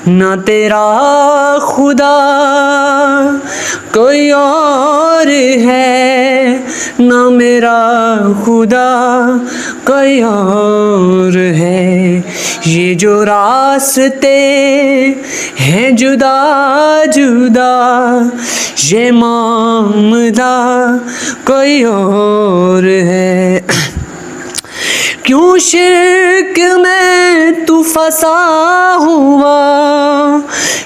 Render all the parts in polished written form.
نہ تیرا خدا کوئی اور ہے، نہ میرا خدا کوئی اور ہے، یہ جو راستے ہیں جدا جدا یہ معاملہ کوئی اور ہے۔ کیوں شرک میں تو پھنسا ہوا،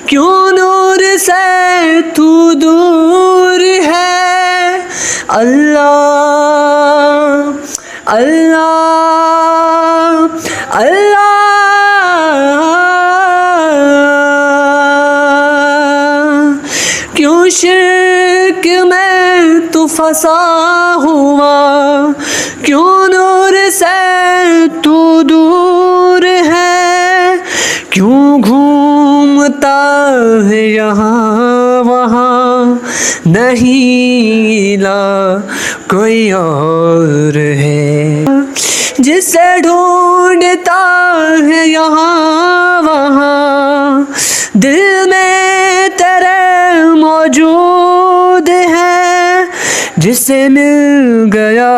کیوں نور سے تو دور ہے، اللہ اللہ اللہ، کیوں شرک میں تو پھنسا ہوا، کیوں نور سے تو دور ہے، کیوں گھومتا ہے یہاں وہاں، نہیں لا کوئی اور ہے، جسے ڈھونڈتا ہے یہاں وہاں، دل میں تیرے موجود ہے، جسے مل گیا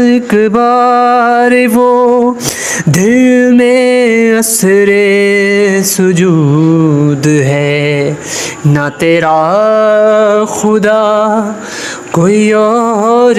ایک بار وہ، دل میں اثر سجود ہے، نہ تیرا خدا کوئی اور